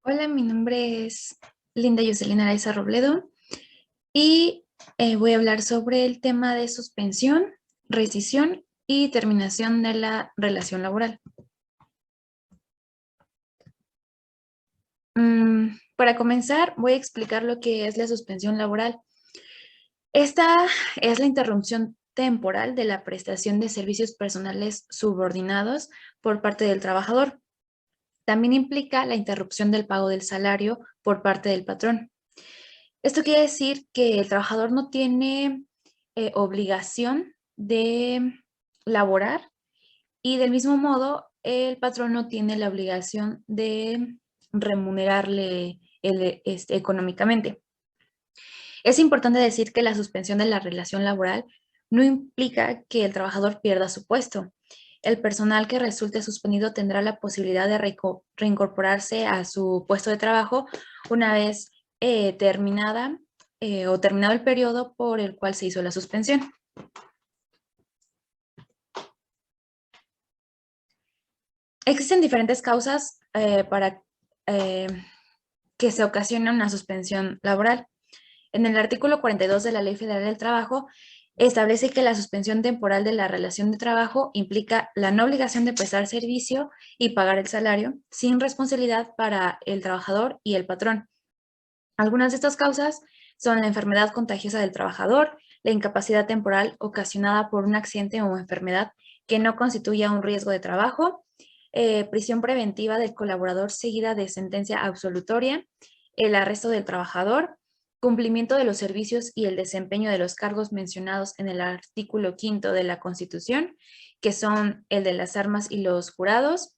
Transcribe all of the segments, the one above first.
Hola, mi nombre es Linda Jocelyn Araiza Robledo y voy a hablar sobre el tema de suspensión, rescisión y terminación de la relación laboral. Para comenzar, voy a explicar lo que es la suspensión laboral. Esta es la interrupción temporal de la prestación de servicios personales subordinados por parte del trabajador. También implica la interrupción del pago del salario por parte del patrón. Esto quiere decir que el trabajador no tiene obligación de laborar y del mismo modo el patrón no tiene la obligación de remunerarle económicamente. Es importante decir que la suspensión de la relación laboral no implica que el trabajador pierda su puesto. El personal que resulte suspendido tendrá la posibilidad de reincorporarse a su puesto de trabajo una vez terminado el periodo por el cual se hizo la suspensión. Existen diferentes causas para eh, que se ocasione una suspensión laboral. En el artículo 42 de la Ley Federal del Trabajo establece que la suspensión temporal de la relación de trabajo implica la no obligación de prestar servicio y pagar el salario sin responsabilidad para el trabajador y el patrón. Algunas de estas causas son la enfermedad contagiosa del trabajador, la incapacidad temporal ocasionada por un accidente o enfermedad que no constituya un riesgo de trabajo, prisión preventiva del colaborador seguida de sentencia absolutoria, el arresto del trabajador, cumplimiento de los servicios y el desempeño de los cargos mencionados en el artículo 5 de la Constitución, que son el de las armas y los jurados,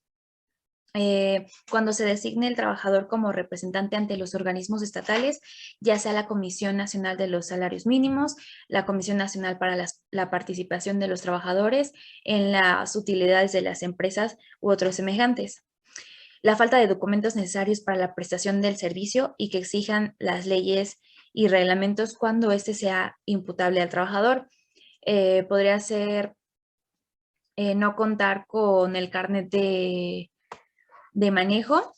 cuando se designe el trabajador como representante ante los organismos estatales, ya sea la Comisión Nacional de los Salarios Mínimos, la Comisión Nacional para la Participación de los Trabajadores en las utilidades de las empresas u otros semejantes. La falta de documentos necesarios para la prestación del servicio y que exijan las leyes y reglamentos cuando éste sea imputable al trabajador. Podría ser no contar con el carnet de manejo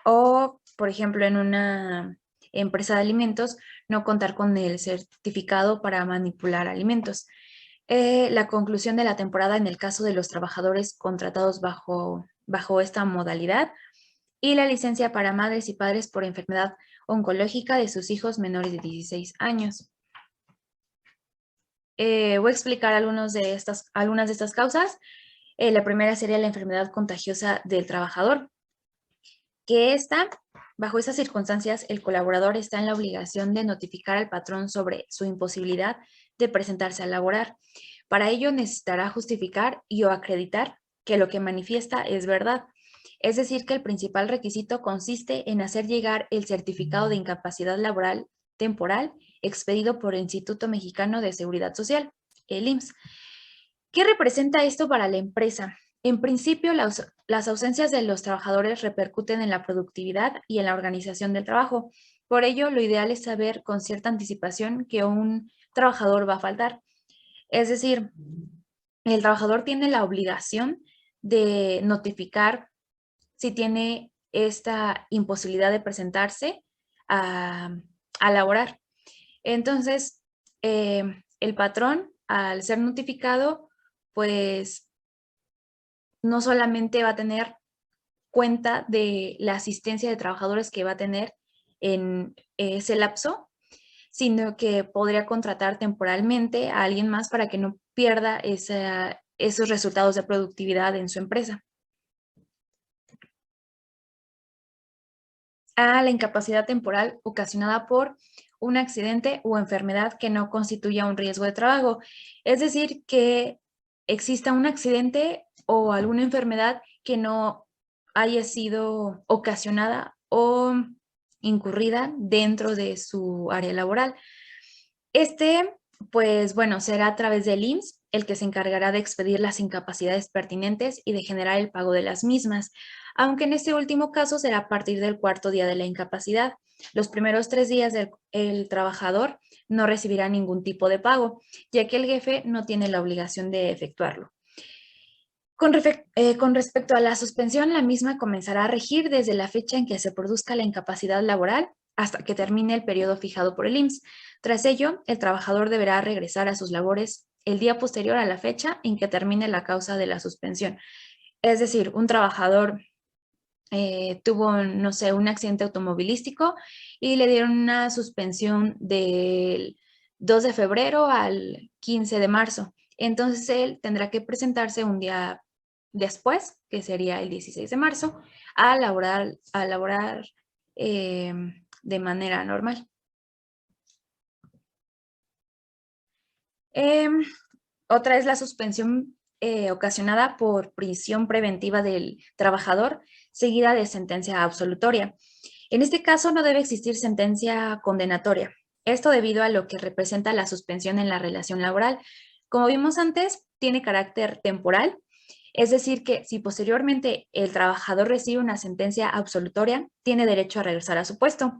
o, por ejemplo, en una empresa de alimentos, no contar con el certificado para manipular alimentos. La conclusión de la temporada en el caso de los trabajadores contratados bajo esta modalidad y la licencia para madres y padres por enfermedad oncológica de sus hijos menores de 16 años. Voy a explicar algunas de estas causas. La primera sería la enfermedad contagiosa del trabajador, que bajo esas circunstancias, el colaborador está en la obligación de notificar al patrón sobre su imposibilidad de presentarse a laborar. Para ello necesitará justificar y o acreditar que lo que manifiesta es verdad. Es decir, que el principal requisito consiste en hacer llegar el certificado de incapacidad laboral temporal expedido por el Instituto Mexicano de Seguridad Social, el IMSS. ¿Qué representa esto para la empresa? En principio, las ausencias de los trabajadores repercuten en la productividad y en la organización del trabajo. Por ello, lo ideal es saber con cierta anticipación que un trabajador va a faltar. Es decir, el trabajador tiene la obligación de notificar si tiene esta imposibilidad de presentarse a, a laborar. Entonces, el patrón, al ser notificado, pues no solamente va a tener cuenta de la asistencia de trabajadores que va a tener en ese lapso, sino que podría contratar temporalmente a alguien más para que no pierda esos resultados de productividad en su empresa. A la incapacidad temporal ocasionada por un accidente o enfermedad que no constituya un riesgo de trabajo. Es decir, que exista un accidente o alguna enfermedad que no haya sido ocasionada o incurrida dentro de su área laboral. Pues bueno, será a través del IMSS el que se encargará de expedir las incapacidades pertinentes y de generar el pago de las mismas, aunque en este último caso será a partir del cuarto día de la incapacidad. Los primeros 3 días el trabajador no recibirá ningún tipo de pago, ya que el jefe no tiene la obligación de efectuarlo. Con respecto a la suspensión, la misma comenzará a regir desde la fecha en que se produzca la incapacidad laboral hasta que termine el periodo fijado por el IMSS. Tras ello, el trabajador deberá regresar a sus labores el día posterior a la fecha en que termine la causa de la suspensión. Es decir, un trabajador tuvo, no sé, un accidente automovilístico y le dieron una suspensión del 2 de febrero al 15 de marzo. Entonces él tendrá que presentarse un día después, que sería el 16 de marzo, a laborar de manera normal. Otra es la suspensión ocasionada por prisión preventiva del trabajador, seguida de sentencia absolutoria. En este caso no debe existir sentencia condenatoria. Esto debido a lo que representa la suspensión en la relación laboral. Como vimos antes, tiene carácter temporal, es decir, que si posteriormente el trabajador recibe una sentencia absolutoria, tiene derecho a regresar a su puesto.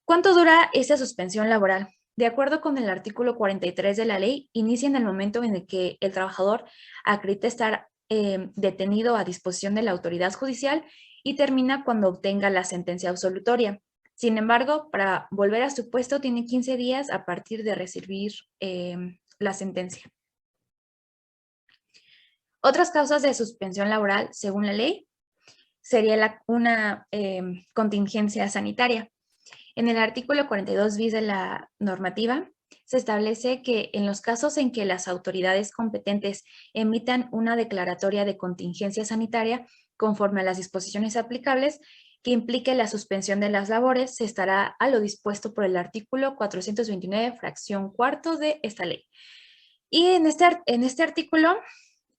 ¿Cuánto dura esta suspensión laboral? De acuerdo con el artículo 43 de la ley, inicia en el momento en el que el trabajador acredita estar detenido a disposición de la autoridad judicial y termina cuando obtenga la sentencia absolutoria. Sin embargo, para volver a su puesto tiene 15 días a partir de recibir la sentencia. Otras causas de suspensión laboral, según la ley, sería una contingencia sanitaria. En el artículo 42 bis de la normativa, se establece que en los casos en que las autoridades competentes emitan una declaratoria de contingencia sanitaria conforme a las disposiciones aplicables que implique la suspensión de las labores, se estará a lo dispuesto por el artículo 429, fracción cuarto de esta ley. Y en este artículo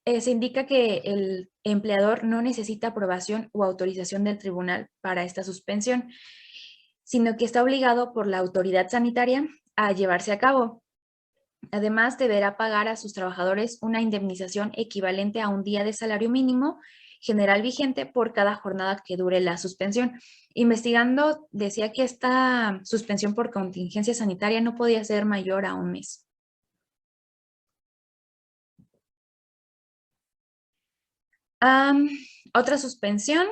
se indica que el empleador no necesita aprobación o autorización del tribunal para esta suspensión, sino que está obligado por la autoridad sanitaria a llevarse a cabo. Además, deberá pagar a sus trabajadores una indemnización equivalente a un día de salario mínimo general vigente por cada jornada que dure la suspensión. Investigando, decía que esta suspensión por contingencia sanitaria no podía ser mayor a un mes. Otra suspensión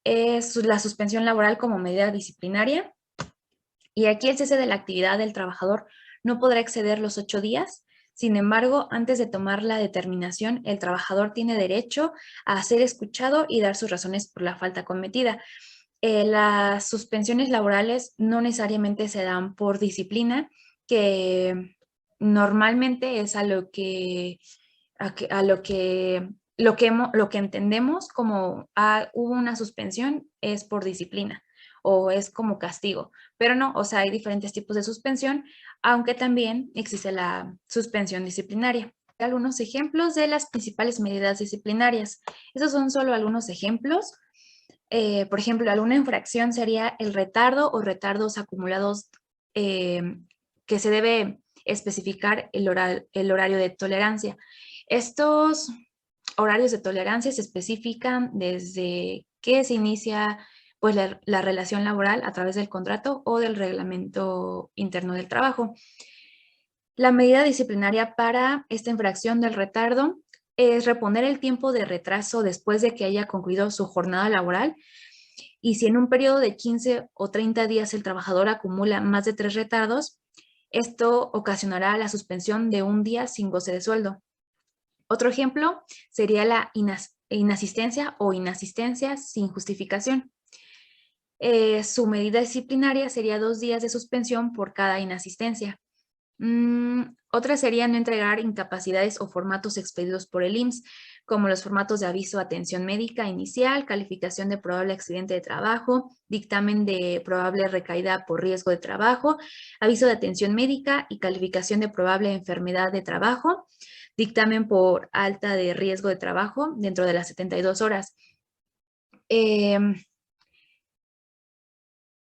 es la suspensión laboral como medida disciplinaria. Y aquí el cese de la actividad del trabajador no podrá exceder los 8 días. Sin embargo, antes de tomar la determinación, el trabajador tiene derecho a ser escuchado y dar sus razones por la falta cometida. Las suspensiones laborales no necesariamente se dan por disciplina, que normalmente es lo que entendemos como hubo una suspensión es por disciplina o es como castigo, pero no, o sea, hay diferentes tipos de suspensión, aunque también existe la suspensión disciplinaria. Algunos ejemplos de las principales medidas disciplinarias. Esos son solo algunos ejemplos. Por ejemplo, alguna infracción sería el retardo o retardos acumulados que se debe especificar el horario de tolerancia. Estos horarios de tolerancia se especifican desde que se inicia pues, la relación laboral a través del contrato o del reglamento interno del trabajo. La medida disciplinaria para esta infracción del retardo es reponer el tiempo de retraso después de que haya concluido su jornada laboral. Y si en un periodo de 15 o 30 días el trabajador acumula más de 3 retardos, esto ocasionará la suspensión de un día sin goce de sueldo. Otro ejemplo sería la inasistencia o inasistencia sin justificación. Su medida disciplinaria sería 2 días de suspensión por cada inasistencia. Otra sería no entregar incapacidades o formatos expedidos por el IMSS, como los formatos de aviso de atención médica inicial, calificación de probable accidente de trabajo, dictamen de probable recaída por riesgo de trabajo, aviso de atención médica y calificación de probable enfermedad de trabajo, dictamen por alta de riesgo de trabajo dentro de las 72 horas.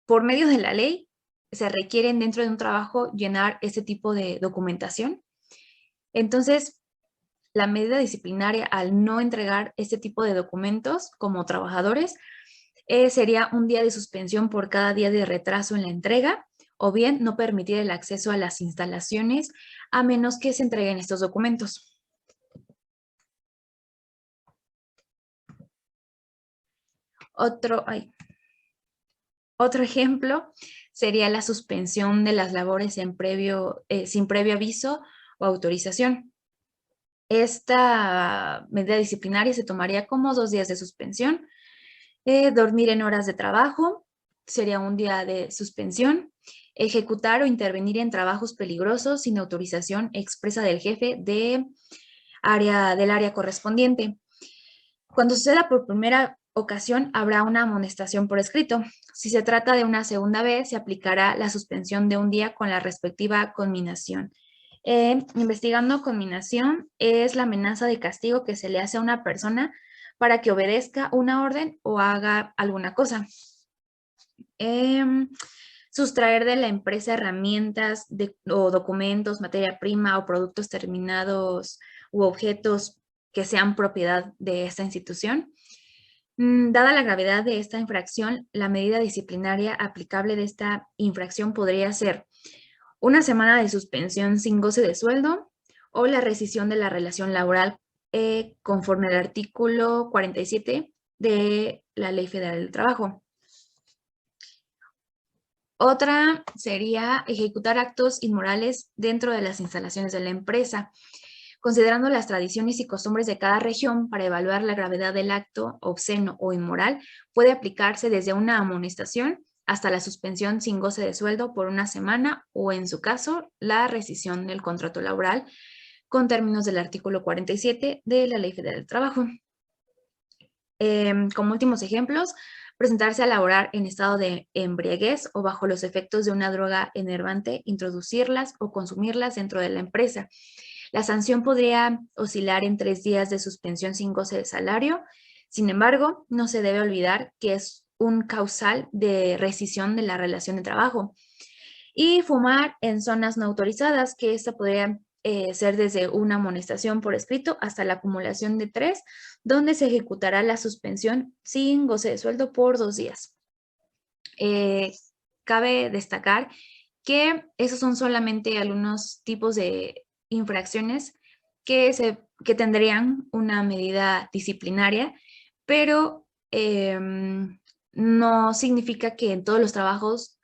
Por medio de la ley, se requieren dentro de un trabajo llenar este tipo de documentación. Entonces, la medida disciplinaria al no entregar este tipo de documentos como trabajadores sería un día de suspensión por cada día de retraso en la entrega o bien no permitir el acceso a las instalaciones a menos que se entreguen estos documentos. Otro ejemplo sería la suspensión de las labores sin previo aviso o autorización. Esta medida disciplinaria se tomaría como 2 días de suspensión. Dormir en horas de trabajo sería un día de suspensión. Ejecutar o intervenir en trabajos peligrosos sin autorización expresa del jefe del área correspondiente. Cuando suceda por primera ocasión, habrá una amonestación por escrito. Si se trata de una segunda vez, se aplicará la suspensión de un día con la respectiva conminación. Investigando conminación es la amenaza de castigo que se le hace a una persona para que obedezca una orden o haga alguna cosa. Sustraer de la empresa herramientas o documentos, materia prima o productos terminados u objetos que sean propiedad de esta institución. Dada la gravedad de esta infracción, la medida disciplinaria aplicable de esta infracción podría ser 1 semana de suspensión sin goce de sueldo o la rescisión de la relación laboral conforme al artículo 47 de la Ley Federal del Trabajo. Otra sería ejecutar actos inmorales dentro de las instalaciones de la empresa, considerando las tradiciones y costumbres de cada región para evaluar la gravedad del acto obsceno o inmoral. Puede aplicarse desde una amonestación hasta la suspensión sin goce de sueldo por 1 semana o, en su caso, la rescisión del contrato laboral con términos del artículo 47 de la Ley Federal del Trabajo. Como últimos ejemplos, presentarse a laborar en estado de embriaguez o bajo los efectos de una droga enervante, introducirlas o consumirlas dentro de la empresa. La sanción podría oscilar en 3 días de suspensión sin goce de salario. Sin embargo, no se debe olvidar que es un causal de rescisión de la relación de trabajo. Y fumar en zonas no autorizadas, que esta podría ser desde una amonestación por escrito hasta la acumulación de 3, donde se ejecutará la suspensión sin goce de sueldo por 2 días. Cabe destacar que esos son solamente algunos tipos de infracciones que tendrían una medida disciplinaria, pero no significa que en todos los trabajos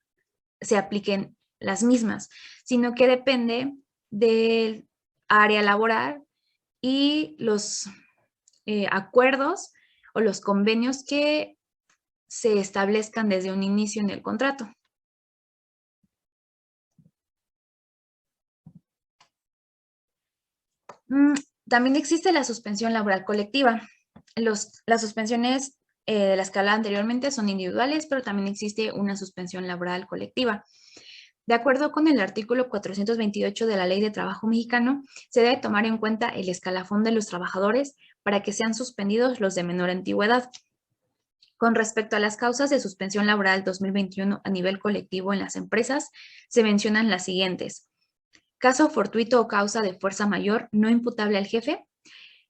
se apliquen las mismas, sino que depende del área laboral y los acuerdos o los convenios que se establezcan desde un inicio en el contrato. También existe la suspensión laboral colectiva. Las suspensiones de las que hablaba anteriormente son individuales, pero también existe una suspensión laboral colectiva. De acuerdo con el artículo 428 de la Ley de Trabajo Mexicano, se debe tomar en cuenta el escalafón de los trabajadores para que sean suspendidos los de menor antigüedad. Con respecto a las causas de suspensión laboral 2021 a nivel colectivo en las empresas, se mencionan las siguientes: caso fortuito o causa de fuerza mayor no imputable al jefe,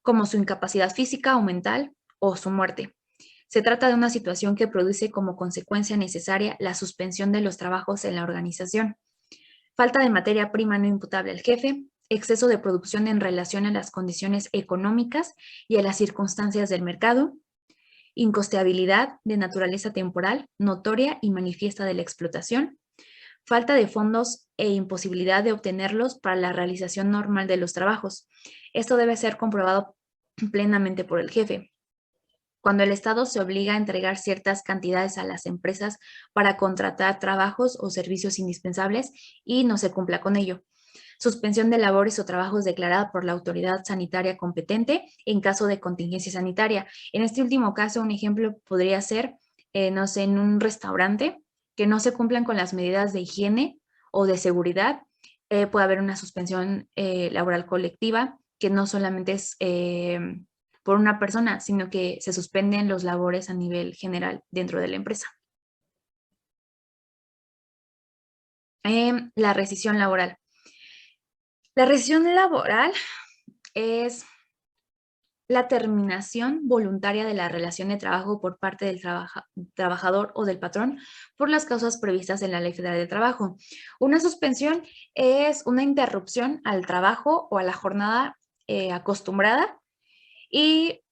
como su incapacidad física o mental o su muerte. Se trata de una situación que produce como consecuencia necesaria la suspensión de los trabajos en la organización. Falta de materia prima no imputable al jefe, exceso de producción en relación a las condiciones económicas y a las circunstancias del mercado, incosteabilidad de naturaleza temporal, notoria y manifiesta de la explotación, falta de fondos e imposibilidad de obtenerlos para la realización normal de los trabajos. Esto debe ser comprobado plenamente por el jefe. Cuando el Estado se obliga a entregar ciertas cantidades a las empresas para contratar trabajos o servicios indispensables y no se cumpla con ello. Suspensión de labores o trabajos declarada por la autoridad sanitaria competente en caso de contingencia sanitaria. En este último caso, un ejemplo podría ser, no sé, en un restaurante que no se cumplan con las medidas de higiene o de seguridad, puede haber una suspensión laboral colectiva que no solamente es por una persona, sino que se suspenden los labores a nivel general dentro de la empresa. La rescisión laboral. La rescisión laboral es la terminación voluntaria de la relación de trabajo por parte del trabajador o del patrón por las causas previstas en la Ley Federal del Trabajo. Una suspensión es una interrupción al trabajo o a la jornada acostumbrada y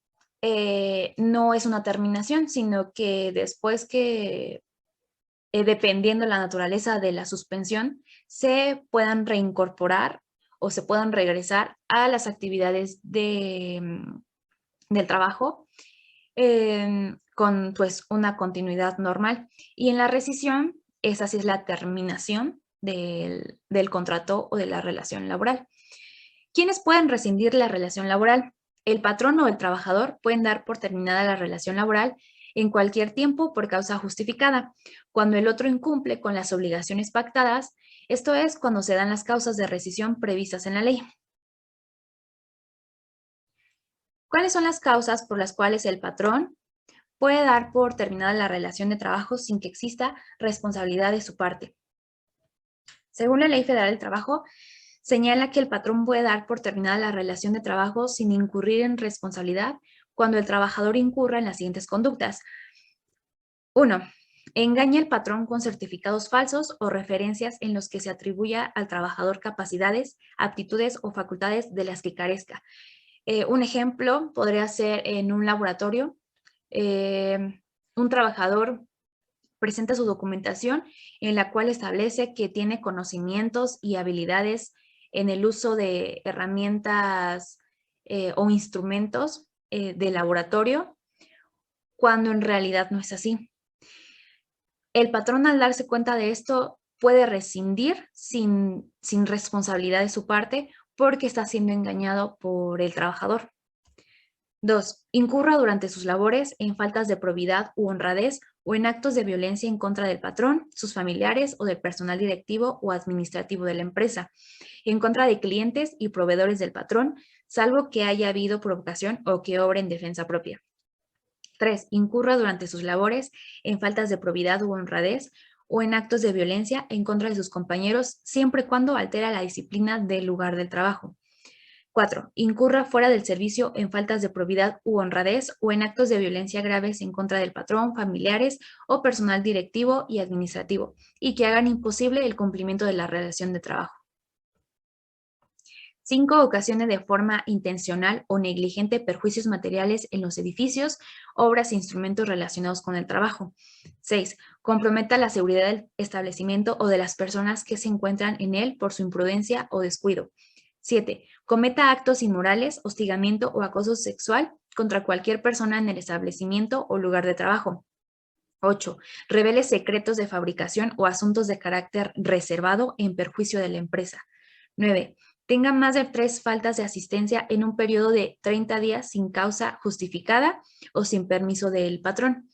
no es una terminación, sino que después que, dependiendo la naturaleza de la suspensión, se puedan reincorporar o se puedan regresar a las actividades del trabajo con pues una continuidad normal. Y en la rescisión, esa sí es la terminación del contrato o de la relación laboral. ¿Quiénes pueden rescindir la relación laboral? El patrón o el trabajador pueden dar por terminada la relación laboral en cualquier tiempo por causa justificada, cuando el otro incumple con las obligaciones pactadas, esto es cuando se dan las causas de rescisión previstas en la ley. ¿Cuáles son las causas por las cuales el patrón puede dar por terminada la relación de trabajo sin que exista responsabilidad de su parte? Según la Ley Federal del Trabajo, señala que el patrón puede dar por terminada la relación de trabajo sin incurrir en responsabilidad cuando el trabajador incurra en las siguientes conductas. 1. Engaña al patrón con certificados falsos o referencias en los que se atribuya al trabajador capacidades, aptitudes o facultades de las que carezca. Un ejemplo podría ser en un laboratorio. Un trabajador presenta su documentación en la cual establece que tiene conocimientos y habilidades en el uso de herramientas o instrumentos de laboratorio, cuando en realidad no es así. El patrón, al darse cuenta de esto, puede rescindir sin responsabilidad de su parte porque está siendo engañado por el trabajador. 2. Incurra durante sus labores en faltas de probidad u honradez o en actos de violencia en contra del patrón, sus familiares o del personal directivo o administrativo de la empresa, en contra de clientes y proveedores del patrón, salvo que haya habido provocación o que obre en defensa propia. 3. Incurra durante sus labores en faltas de probidad u honradez o en actos de violencia en contra de sus compañeros, siempre y cuando altera la disciplina del lugar del trabajo. 4. Incurra fuera del servicio en faltas de probidad u honradez o en actos de violencia graves en contra del patrón, familiares o personal directivo y administrativo, y que hagan imposible el cumplimiento de la relación de trabajo. 5. Ocasione de forma intencional o negligente perjuicios materiales en los edificios, obras e instrumentos relacionados con el trabajo. 6. Comprometa la seguridad del establecimiento o de las personas que se encuentran en él por su imprudencia o descuido. 7. Cometa actos inmorales, hostigamiento o acoso sexual contra cualquier persona en el establecimiento o lugar de trabajo. 8. Revele secretos de fabricación o asuntos de carácter reservado en perjuicio de la empresa. 9. Tenga más de 3 faltas de asistencia en un periodo de 30 días sin causa justificada o sin permiso del patrón.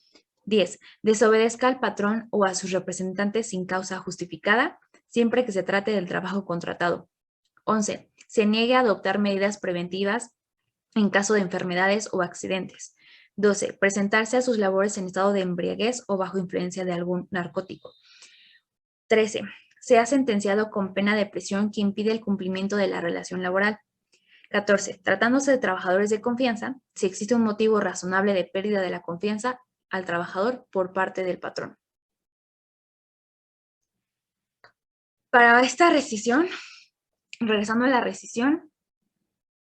10. Desobedezca al patrón o a sus representantes sin causa justificada, siempre que se trate del trabajo contratado. 11. Se niegue a adoptar medidas preventivas en caso de enfermedades o accidentes. 12. Presentarse a sus labores en estado de embriaguez o bajo influencia de algún narcótico. 13. Sea sentenciado con pena de prisión que impide el cumplimiento de la relación laboral. 14. Tratándose de trabajadores de confianza, si existe un motivo razonable de pérdida de la confianza al trabajador por parte del patrón. Para esta rescisión, regresando a la rescisión,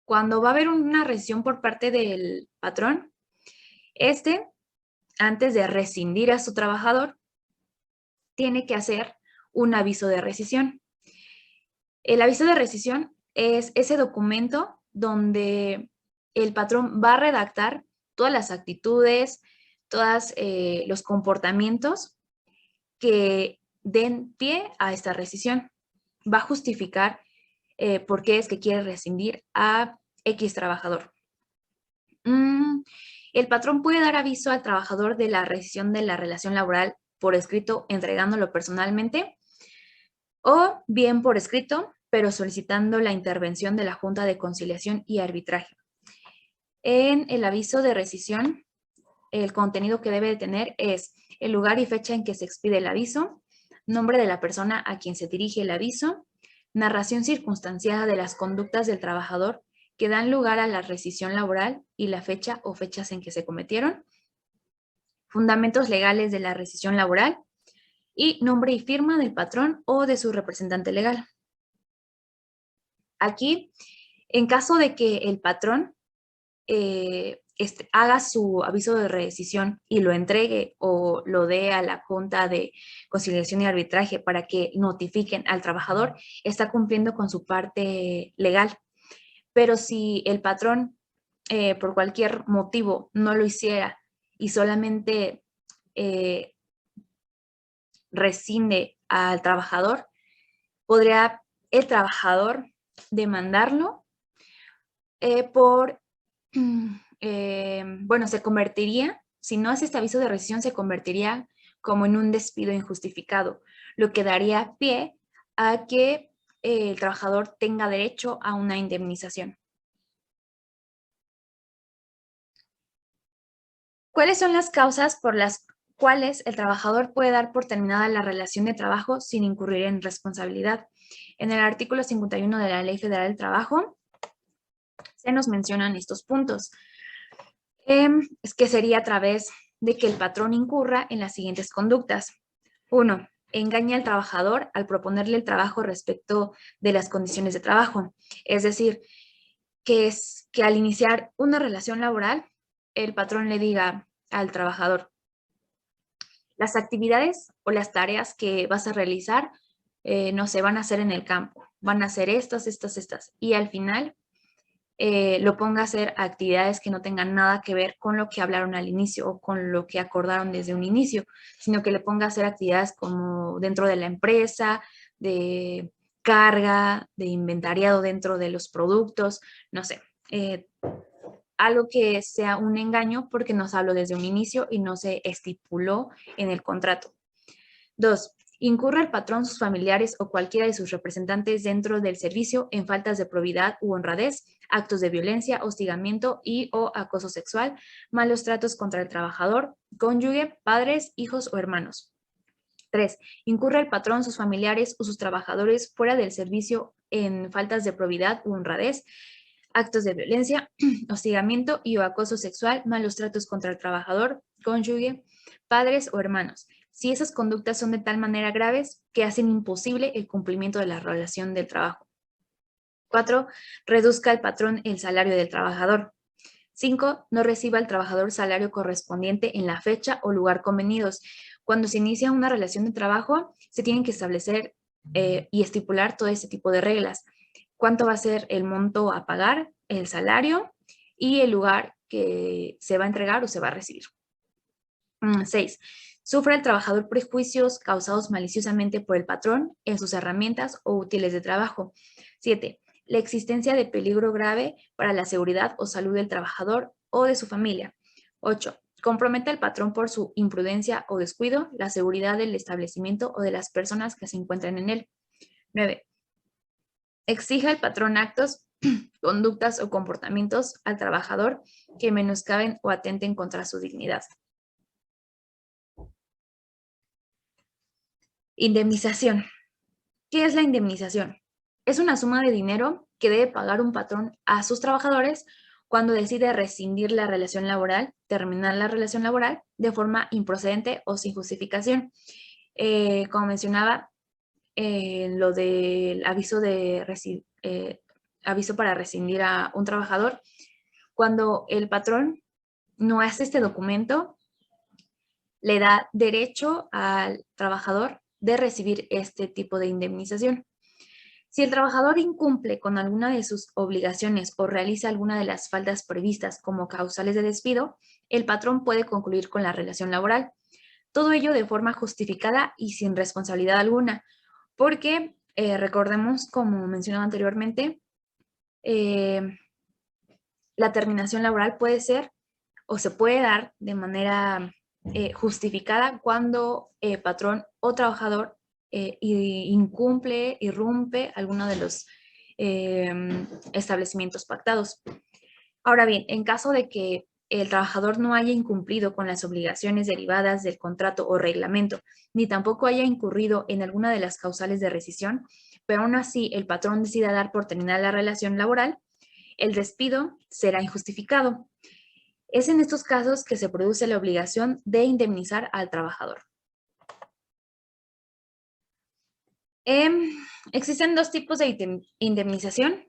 cuando va a haber una rescisión por parte del patrón, antes de rescindir a su trabajador, tiene que hacer un aviso de rescisión. El aviso de rescisión es ese documento donde el patrón va a redactar todas las actitudes, todos los comportamientos que den pie a esta rescisión. Va a justificar por qué es que quiere rescindir a X trabajador. El patrón puede dar aviso al trabajador de la rescisión de la relación laboral por escrito, entregándolo personalmente, o bien por escrito, pero solicitando la intervención de la Junta de Conciliación y Arbitraje. En el aviso de rescisión, el contenido que debe de tener es el lugar y fecha en que se expide el aviso, nombre de la persona a quien se dirige el aviso, narración circunstanciada de las conductas del trabajador que dan lugar a la rescisión laboral y la fecha o fechas en que se cometieron, fundamentos legales de la rescisión laboral y nombre y firma del patrón o de su representante legal. Aquí, en caso de que el patrón haga su aviso de rescisión y lo entregue o lo dé a la Junta de Conciliación y Arbitraje para que notifiquen al trabajador, está cumpliendo con su parte legal. Pero si el patrón por cualquier motivo no lo hiciera y solamente rescinde al trabajador, podría el trabajador demandarlo por, bueno, se convertiría, si no hace este aviso de rescisión, se convertiría como en un despido injustificado, lo que daría pie a que el trabajador tenga derecho a una indemnización. ¿Cuáles son las causas por las cuales el trabajador puede dar por terminada la relación de trabajo sin incurrir en responsabilidad? En el artículo 51 de la Ley Federal del Trabajo se nos mencionan estos puntos. Es que sería a través de que el patrón incurra en las siguientes conductas. 1. Engaña al trabajador al proponerle el trabajo respecto de las condiciones de trabajo. Es decir, que al iniciar una relación laboral, el patrón le diga al trabajador: las actividades o las tareas que vas a realizar, no se van a hacer en el campo, van a hacer estas, y al final lo ponga a hacer actividades que no tengan nada que ver con lo que hablaron al inicio o con lo que acordaron desde un inicio, sino que le ponga a hacer actividades como dentro de la empresa, de carga, de inventariado dentro de los productos, no sé, algo que sea un engaño porque nos habló desde un inicio y no se estipuló en el contrato. 2. Incurre el patrón, sus familiares o cualquiera de sus representantes dentro del servicio en faltas de probidad u honradez, actos de violencia, hostigamiento y o acoso sexual, malos tratos contra el trabajador, cónyuge, padres, hijos o hermanos. 3. Incurre el patrón, sus familiares o sus trabajadores fuera del servicio en faltas de probidad u honradez, actos de violencia, hostigamiento y o acoso sexual, malos tratos contra el trabajador, cónyuge, padres o hermanos, si esas conductas son de tal manera graves que hacen imposible el cumplimiento de la relación del trabajo. 4. Reduzca el patrón el salario del trabajador. 5. No reciba el trabajador salario correspondiente en la fecha o lugar convenidos. Cuando se inicia una relación de trabajo, se tienen que establecer y estipular todo ese tipo de reglas. Cuánto va a ser el monto a pagar, el salario y el lugar que se va a entregar o se va a recibir. 6. Sufre el trabajador prejuicios causados maliciosamente por el patrón en sus herramientas o útiles de trabajo. 7. La existencia de peligro grave para la seguridad o salud del trabajador o de su familia. 8. Compromete al patrón por su imprudencia o descuido la seguridad del establecimiento o de las personas que se encuentran en él. 9. Exija al patrón actos, conductas o comportamientos al trabajador que menoscaben o atenten contra su dignidad. Indemnización. ¿Qué es la indemnización? Es una suma de dinero que debe pagar un patrón a sus trabajadores cuando decide rescindir la relación laboral, terminar la relación laboral de forma improcedente o sin justificación. Como mencionaba, lo del aviso para rescindir a un trabajador, cuando el patrón no hace este documento, le da derecho al trabajador de recibir este tipo de indemnización. Si el trabajador incumple con alguna de sus obligaciones o realiza alguna de las faltas previstas como causales de despido, el patrón puede concluir con la relación laboral. Todo ello de forma justificada y sin responsabilidad alguna, porque recordemos, como mencionaba anteriormente, la terminación laboral puede ser o se puede dar de manera justificada cuando patrón o trabajador incumple, irrumpe alguno de los establecimientos pactados. Ahora bien, en caso de que el trabajador no haya incumplido con las obligaciones derivadas del contrato o reglamento, ni tampoco haya incurrido en alguna de las causales de rescisión, pero aún así el patrón decida dar por terminada la relación laboral, el despido será injustificado. Es en estos casos que se produce la obligación de indemnizar al trabajador. Existen dos tipos de indemnización.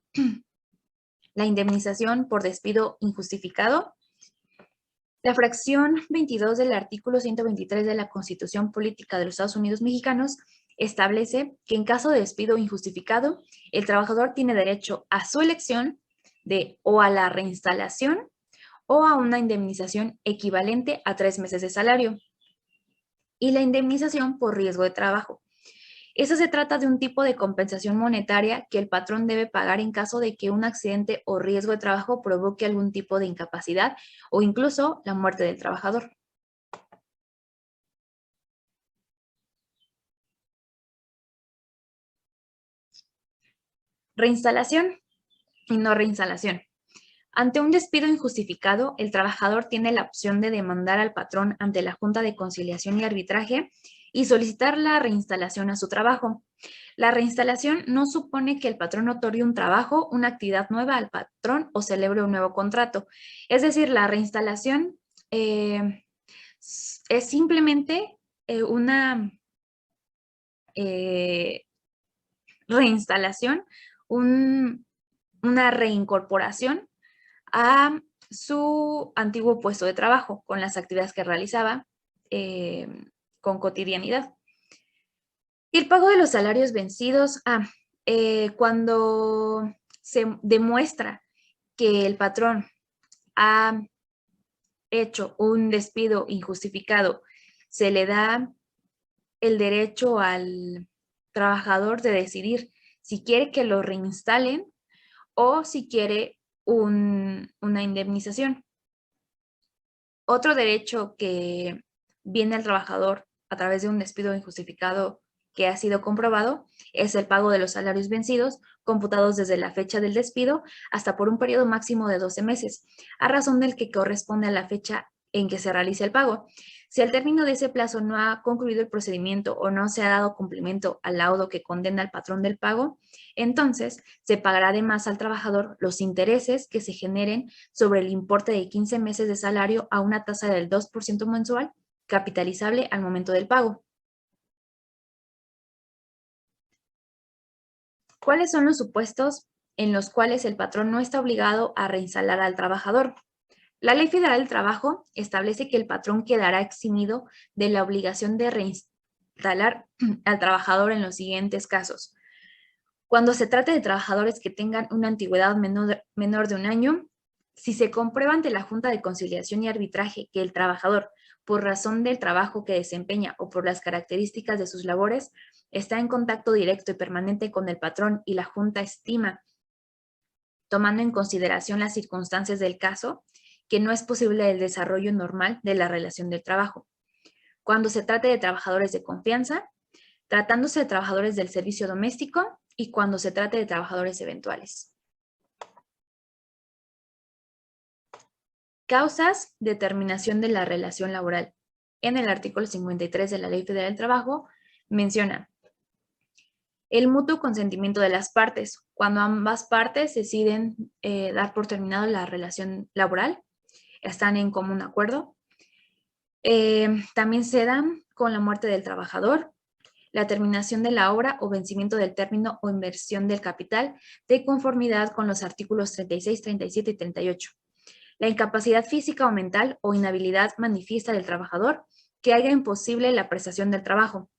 La indemnización por despido injustificado La fracción 22 del artículo 123 de la Constitución Política de los Estados Unidos Mexicanos establece que en caso de despido injustificado, el trabajador tiene derecho a su elección o a la reinstalación o a una indemnización equivalente a 3 meses de salario y la indemnización por riesgo de trabajo. Eso se trata de un tipo de compensación monetaria que el patrón debe pagar en caso de que un accidente o riesgo de trabajo provoque algún tipo de incapacidad o incluso la muerte del trabajador. Reinstalación y no reinstalación. Ante un despido injustificado, el trabajador tiene la opción de demandar al patrón ante la Junta de Conciliación y Arbitraje y solicitar la reinstalación a su trabajo. La reinstalación no supone que el patrón otorgue un trabajo, una actividad nueva al patrón o celebre un nuevo contrato. Es decir, la reinstalación es simplemente una reinstalación, una reincorporación a su antiguo puesto de trabajo con las actividades que realizaba con cotidianidad. Y el pago de los salarios vencidos, cuando se demuestra que el patrón ha hecho un despido injustificado, se le da el derecho al trabajador de decidir si quiere que lo reinstalen o si quiere una indemnización. Otro derecho que viene al trabajador a través de un despido injustificado que ha sido comprobado es el pago de los salarios vencidos, computados desde la fecha del despido hasta por un periodo máximo de 12 meses, a razón del que corresponde a la fecha en que se realice el pago. Si al término de ese plazo no ha concluido el procedimiento o no se ha dado cumplimiento al laudo que condena al patrón del pago, entonces se pagará además al trabajador los intereses que se generen sobre el importe de 15 meses de salario a una tasa del 2% mensual, capitalizable al momento del pago. ¿Cuáles son los supuestos en los cuales el patrón no está obligado a reinstalar al trabajador? La Ley Federal del Trabajo establece que el patrón quedará eximido de la obligación de reinstalar al trabajador en los siguientes casos. Cuando se trate de trabajadores que tengan una antigüedad menor de un año, si se comprueba ante la Junta de Conciliación y Arbitraje que el trabajador, por razón del trabajo que desempeña o por las características de sus labores, está en contacto directo y permanente con el patrón y la Junta estima, tomando en consideración las circunstancias del caso, que no es posible el desarrollo normal de la relación del trabajo. Cuando se trate de trabajadores de confianza, tratándose de trabajadores del servicio doméstico y cuando se trate de trabajadores eventuales. Causas de terminación de la relación laboral. En el artículo 53 de la Ley Federal del Trabajo menciona el mutuo consentimiento de las partes, cuando ambas partes deciden dar por terminado la relación laboral, están en común acuerdo. También se dan con la muerte del trabajador, la terminación de la obra o vencimiento del término o inversión del capital de conformidad con los artículos 36, 37 y 38. La incapacidad física o mental o inhabilidad manifiesta del trabajador que haga imposible la prestación del trabajo.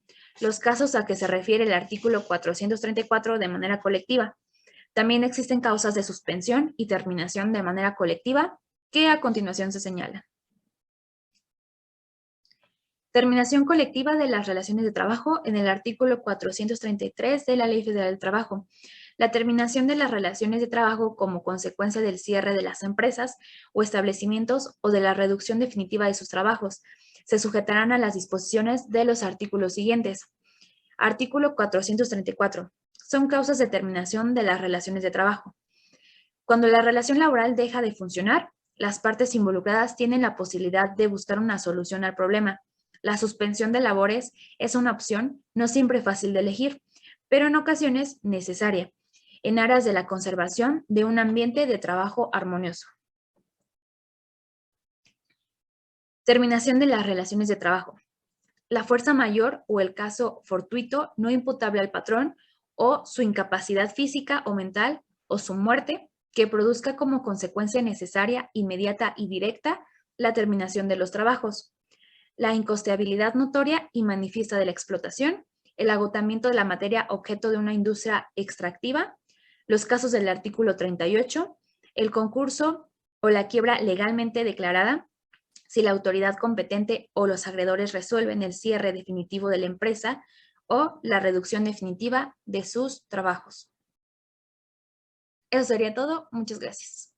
Los casos a que se refiere el artículo 434 de manera colectiva. También existen causas de suspensión y terminación de manera colectiva que a continuación se señalan. Terminación colectiva de las relaciones de trabajo en el artículo 433 de la Ley Federal del Trabajo. La terminación de las relaciones de trabajo como consecuencia del cierre de las empresas o establecimientos o de la reducción definitiva de sus trabajos se sujetarán a las disposiciones de los artículos siguientes. Artículo 434. Son causas de terminación de las relaciones de trabajo. Cuando la relación laboral deja de funcionar, las partes involucradas tienen la posibilidad de buscar una solución al problema. La suspensión de labores es una opción no siempre fácil de elegir, pero en ocasiones necesaria, en aras de la conservación de un ambiente de trabajo armonioso. Terminación de las relaciones de trabajo. La fuerza mayor o el caso fortuito no imputable al patrón o su incapacidad física o mental o su muerte que produzca como consecuencia necesaria, inmediata y directa la terminación de los trabajos, la incosteabilidad notoria y manifiesta de la explotación, el agotamiento de la materia objeto de una industria extractiva, los casos del artículo 38, el concurso o la quiebra legalmente declarada, si la autoridad competente o los acreedores resuelven el cierre definitivo de la empresa o la reducción definitiva de sus trabajos. Eso sería todo. Muchas gracias.